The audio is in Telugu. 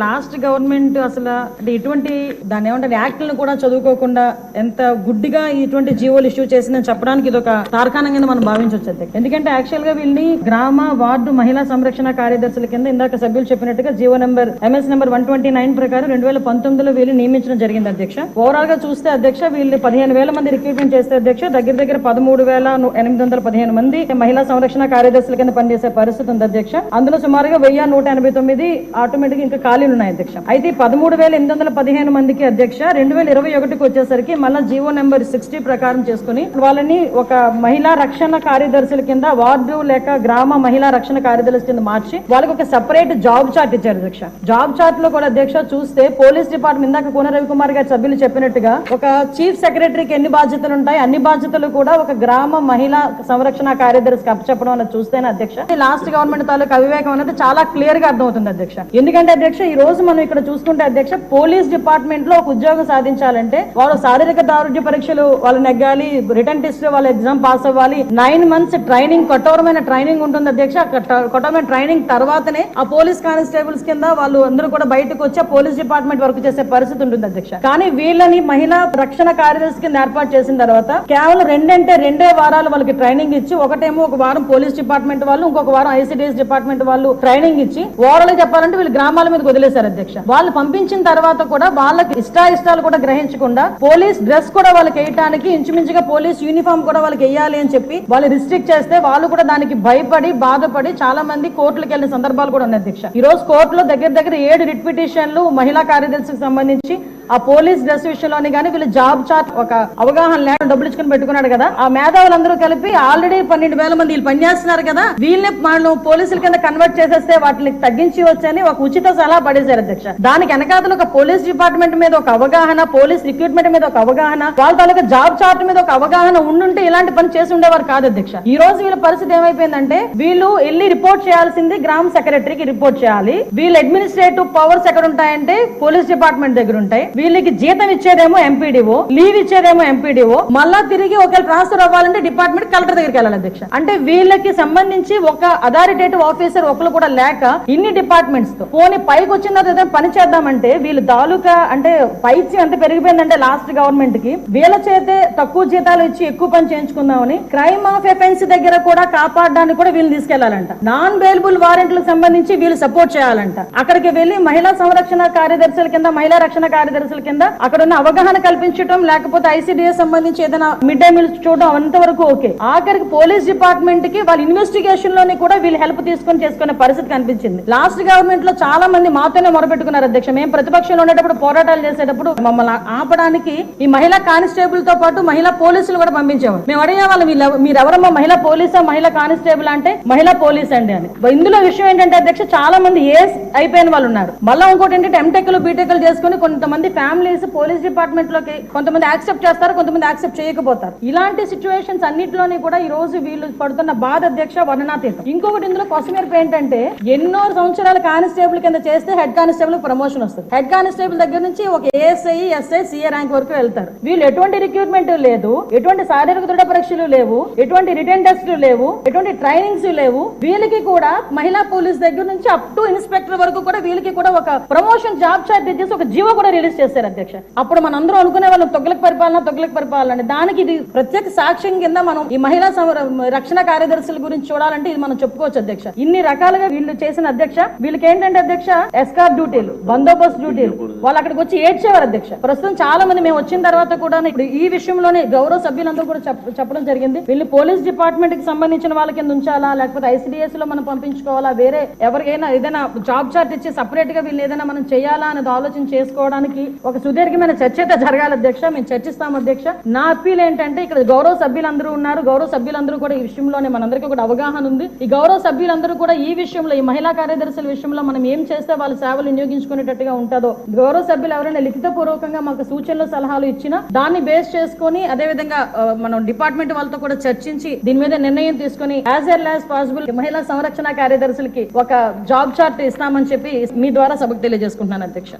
లాస్ట్ గవర్నమెంట్ అసలు ఇటువంటి దాని ఏమంటారు యాక్ట్లను కూడా చదువుకోకుండా ఎంత గుడ్డిగా ఇటువంటి జీవోలు ఇష్యూ చేసిందని చెప్పడానికి ఇది ఒక తార్కాణంగా మనం భావించవచ్చు. ఎందుకంటే యాక్చువల్ గా వీళ్ళని గ్రామ వార్డు మహిళా సంరక్షణ కార్యదర్శుల కింద ఇందాక సభ్యులు చెప్పినట్టుగా జీవో నెంబర్ MS నెంబర్ 129 ప్రకారం 2019లో వీళ్ళు నియమించడం జరిగింది అధ్యక్ష. ఓవరాల్ గా చూస్తే అధ్యక్ష వీళ్ళు 15,000 మంది రిక్రూట్మెంట్ చేస్తే అధ్యక్ష దగ్గర 13,815 మంది మహిళా సంరక్షణ కార్యదర్శుల కింద పనిచేసే పరిస్థితి ఉంది అధ్యక్ష. అందులో సుమారుగా 1,189 ఆటోమేటిక్ ఇంకా ఖాళీలు ఉన్నాయి అధ్యక్ష. అయితే 13,815 మందికి అధ్యక్ష 2021కి వచ్చేసరికి మళ్ళా జీవో నెంబర్ 60 ప్రకారం చేసుకుని వాళ్ళని ఒక మహిళా రక్షణ కార్యదర్శుల కింద వార్డు లేక గ్రామ మహిళా రక్షణ కార్యదర్శుల కింద మార్చి వాళ్ళకి ఒక సెపరేట్ జాబ్ చార్ట్ ఇచ్చారు అధ్యక్ష. జాబ్ చార్ట్ లో కూడా అధ్యక్ష చూస్తే పోలీస్ డిపార్ట్మెంట్ ఇందాక కోన రవికుమార్ గారి సభ్యులు చెప్పినట్టుగా ఒక చీఫ్ సెక్రటరీకి ఎన్ని బాధ్యతలు ఉంటాయి అన్ని బాధ్యతలు కూడా ఒక గ్రామ మహిళా సంరక్షణ కార్యదర్శికి అప్పచెప్పడం అనేది చూస్తేనే అధ్యక్ష లాస్ట్ గవర్నమెంట్ తాలూకు అవివేకం అనేది చాలా క్లియర్ గా అర్థమవుతుంది అధ్యక్ష. ఎందుకంటే అధ్యక్ష ఈ రోజు మనం ఇక్కడ చూసుకుంటే అధ్యక్ష పోలీస్ డిపార్ట్మెంట్ లో ఒక ఉద్యోగం సాధించాలంటే వాళ్ళు శారీరక దారుఢ్య పరీక్షలు వాళ్ళు నెగ్గాలి, రిటర్న్ టెస్ట్ వాళ్ళ ఎగ్జామ్ పాస్ అవ్వాలి, 9 months ట్రైనింగ్ కఠోరమైన ట్రైనింగ్ ఉంటుంది అధ్యక్ష. కఠోరమైన ట్రైనింగ్ తర్వాతనే ఆ పోలీస్ కానిస్టేబుల్స్ కింద వాళ్ళు అందరూ కూడా బయటకు వచ్చి పోలీస్ డిపార్ట్మెంట్ వర్క్ చేసే పరిస్థితి ఉంటుంది అధ్యక్ష. కానీ వీళ్ళని మహిళా రక్షణ కార్యదర్శి కింద ఏర్పాటు చేసిన తర్వాత కేవలం 2 వారాలు వాళ్ళకి ట్రైనింగ్ ఇచ్చి ఒకటేమో ఒక వారం పోలీస్ డిపార్ట్మెంట్ వాళ్ళు ఇంకొక వారం ICDS డిపార్ట్మెంట్ వాళ్ళు ట్రైనింగ్ ఇచ్చి ఓవరాల్ చెప్పాలంటే వీళ్ళు గ్రామాల మీద వదిలేశారు అధ్యక్ష. వాళ్ళు పంపించిన తర్వాత కూడా వాళ్ళకి ఇష్టాలు కూడా గ్రహించకుండా పోలీస్ డ్రెస్ కూడా వాళ్ళకి వేయడానికి ఇంచుమించుగా పోలీస్ యూనిఫామ్ కూడా వాళ్ళకి వేయాలి అని చెప్పి వాళ్ళు రిస్ట్రిక్ట్ చేస్తే వాళ్ళు కూడా దానికి భయపడి బాధపడి చాలా మంది కోర్టులకు వెళ్ళిన సందర్భాలు కూడా ఉన్నాయి అధ్యక్ష. ఈ రోజు కోర్టులో దగ్గర 7 రిట్ పిటిషన్లు మహిళా కార్యదర్శికి సంబంధించి ఆ పోలీస్ డ్రెస్ విషయంలోని కానీ వీళ్ళు జాబ్ చార్ట్ ఒక అవగాహన లేకుండా డబ్బులు ఇచ్చుకుని పెట్టుకున్నాడు కదా. ఆ మేధావులందరూ కలిపి ఆల్రెడీ 12,000 మంది వీళ్ళు పనిచేస్తున్నారు కదా, వీళ్ళని మనం పోలీసుల కింద కన్వర్ట్ చేసేస్తే వాటిని తగ్గించి వచ్చని ఒక ఉచిత సలహా పడేశారు అధ్యక్ష. దానికి వెనకాతలు ఒక పోలీస్ డిపార్ట్మెంట్ మీద ఒక అవగాహన, పోలీస్ రిక్రూట్మెంట్ మీద ఒక అవగాహన, వాళ్ళ తాలూకా జాబ్ చార్ట్ మీద ఒక అవగాహన ఉండుంటే ఇలాంటి పని చేసి ఉండేవారు కాదు అధ్యక్ష. ఈ రోజు వీళ్ళ పరిస్థితి ఏమైపోయిందంటే వీళ్ళు వెళ్ళి రిపోర్ట్ చేయాల్సింది గ్రామ సెక్రటరీకి రిపోర్ట్ చేయాలి. వీళ్ళ అడ్మినిస్ట్రేటివ్ పవర్స్ ఎక్కడ ఉంటాయంటే పోలీస్ డిపార్ట్మెంట్ దగ్గర ఉంటాయి. వీళ్ళకి జీతం ఇచ్చేదేమో MPDO, లీవ్ ఇచ్చేదేమో MPDO, మళ్ళా తిరిగి ఒకవేళ ట్రాన్స్ఫర్ అవ్వాలంటే డిపార్ట్మెంట్ కలెక్టర్ దగ్గరికి వెళ్ళాలి అధ్యక్ష. అంటే వీళ్ళకి సంబంధించి ఒక అథారిటేటివ్ ఆఫీసర్ ఒకరు కూడా లేక ఇన్ని డిపార్ట్మెంట్స్ తో పోనీ పైకి వచ్చిన తర్వాత పని చేద్దామంటే వీళ్ళు తాలూకా అంటే పైచి ఎంత పెరిగిపోయిందంటే లాస్ట్ గవర్నమెంట్ కి వీళ్ళ చేతే తక్కువ జీతాలు ఇచ్చి ఎక్కువ పని చేయించుకుందామని క్రైమ్ ఆఫ్ ఎఫెన్స్ దగ్గర కూడా కాపాడడానికి కూడా వీళ్ళు తీసుకెళ్లాలంట. నాన్ బెయిలబుల్ వారెంట్లకు సంబంధించి వీళ్ళు సపోర్ట్ చేయాలంట. అక్కడికి వెళ్లి మహిళా సంరక్షణ కార్యదర్శుల కింద మహిళా రక్షణ కార్యదర్శుల కింద అక్కడ ఉన్న అవగాహన కల్పించడం లేకపోతే ICDS సంబంధించి ఏదైనా మిడ్ డే మీల్స్ చూడడం అంతవరకు ఓకే. ఆఖరికి పోలీస్ డిపార్ట్మెంట్ కి వాళ్ళ ఇన్వెస్టిగేషన్ లోని కూడా వీళ్ళు హెల్ప్ తీసుకొని చేసుకునే పరిస్థితి కనిపించింది. లాస్ట్ గవర్నమెంట్ లో చాలా మంది మాతోనే మొరపెట్టుకున్నారు అధ్యక్ష. మేము ప్రతిపక్షంలో ఉండేటప్పుడు పోరాటాలు చేసేటప్పుడు మమ్మల్ని ఆపడానికి ఈ మహిళా కానిస్టేబుల్ తో పాటు మహిళా పోలీసులు కూడా పంపించేవారు. మేము అడిగే వాళ్ళు మీరెవరమ్మా మహిళా పోలీసా మహిళా కానిస్టేబుల్ అంటే మహిళా పోలీస్ అండి అని. ఇందులో విషయం ఏంటంటే అధ్యక్ష చాలా మంది ఏస్ అయిపోయిన వాళ్ళు ఉన్నారు. మళ్ళీ ఇంకోటి ఏంటంటే MTechలు BTechలు చేసుకుని కొంతమంది ఫ్యామిలీస్ పోలీస్ డిపార్ట్మెంట్ లోకి కొంతమంది యాక్సెప్ట్ చేస్తారు, కొంతమంది యాక్సెప్ట్ చేయకపోతారు. ఇలాంటి సిచ్యువేషన్స్ అన్నింటిలోని కూడా ఈ రోజు వీళ్ళు పడుతున్న బాధ అధ్యక్ష వర్ణనాతీతం. ఇంకొకటి ఇందులో కొసమెరుపు ఏంటంటే ఎన్నో సంవత్సరాల కానిస్టేబుల్ కింద చేస్తే హెడ్ కానిస్టేబుల్ ప్రమోషన్ వస్తుంది. హెడ్ కానిస్టేబుల్ దగ్గర నుంచి ఒక ASI, SI, CA ర్యాంక్ వరకు వెళ్తారు. వీళ్ళు ఎటువంటి రిక్రూట్మెంట్ లేదు, ఎటువంటి శారీరక దృఢ పరీక్షలు లేవు, ఎటువంటి రిటర్న్ టెస్టులు లేవు, ఎటువంటి ట్రైనింగ్స్ లేవు. వీళ్ళకి కూడా మహిళా పోలీస్ దగ్గర నుంచి అప్ టు ఇన్స్పెక్టర్ వరకు కూడా వీళ్ళకి కూడా ఒక ప్రమోషన్ జాబ్ చార్ట్ ఇచ్చేసి ఒక జీవో కూడా రిలీజ్ చేశారు అధ్యక్ష. అప్పుడు మనందరం అనుకునే వాళ్ళం తొగ్లక్ పరిపాలన దానికి ఇది ప్రత్యేక సాక్ష్యం కింద మనం ఈ మహిళా రక్షణ కార్యదర్శుల గురించి చూడాలంటే ఇది మనం చెప్పుకోవచ్చు అధ్యక్ష. ఇన్ని రకాలుగా వీళ్ళు చేసిన అధ్యక్ష వీళ్ళకి ఏంటంటే అధ్యక్ష ఎస్కార్ట్ డ్యూటీలు, బందోబస్తు డ్యూటీలు, వాళ్ళు అక్కడికి వచ్చి ఏడ్చేవారు అధ్యక్ష. ప్రస్తుతం చాలా మంది మేము వచ్చిన తర్వాత కూడా ఇప్పుడు ఈ విషయంలోనే గౌరవ సభ్యులందరూ కూడా చెప్పడం జరిగింది. వీళ్ళు పోలీస్ డిపార్ట్మెంట్ కి సంబంధించిన వాళ్ళ కింద ఉంచాలా లేకపోతే ICDS లో మనం పంపించుకోవాలా, వేరే ఎవరికైనా ఏదైనా జాబ్ చార్ట్ ఇచ్చి సపరేట్ గా వీళ్ళు ఏదైనా మనం చేయాలా అనేది ఆలోచన చేసుకోవడానికి ఒక సుదీర్ఘమైన చర్చ అయితే జరగాలి అధ్యక్ష. మేము చర్చిస్తాం అధ్యక్ష. నా అప్పీల్ ఏంటంటే ఇక్కడ గౌరవ సభ్యులందరూ ఉన్నారు, గౌరవ సభ్యులందరూ కూడా ఈ విషయంలోనే మనందరికీ కూడా అవగాహన ఉంది. ఈ గౌరవ సభ్యులందరూ కూడా ఈ విషయంలో ఈ మహిళా కార్యదర్శుల విషయంలో మనం ఏం చేస్తే వాళ్ళ సేవలు వినియోగించుకునేటట్టుగా ఉంటుందో గౌరవ సభ్యులు ఎవరైనా లిఖిత పూర్వకంగా మాకు సూచనలు సలహాలు ఇచ్చినా దాన్ని బేస్ చేసుకుని అదేవిధంగా మనం డిపార్ట్మెంట్ వాళ్ళతో కూడా చర్చించి దీని మీద నిర్ణయం తీసుకుని యాజ్ ఎర్లీ యాజ్ పాసిబుల్ మహిళా సంరక్షణ కార్యదర్శులకి ఒక జాబ్ చార్ట్ ఇస్తామని చెప్పి మీ ద్వారా సభకు తెలియజేసుకుంటున్నాను అధ్యక్ష.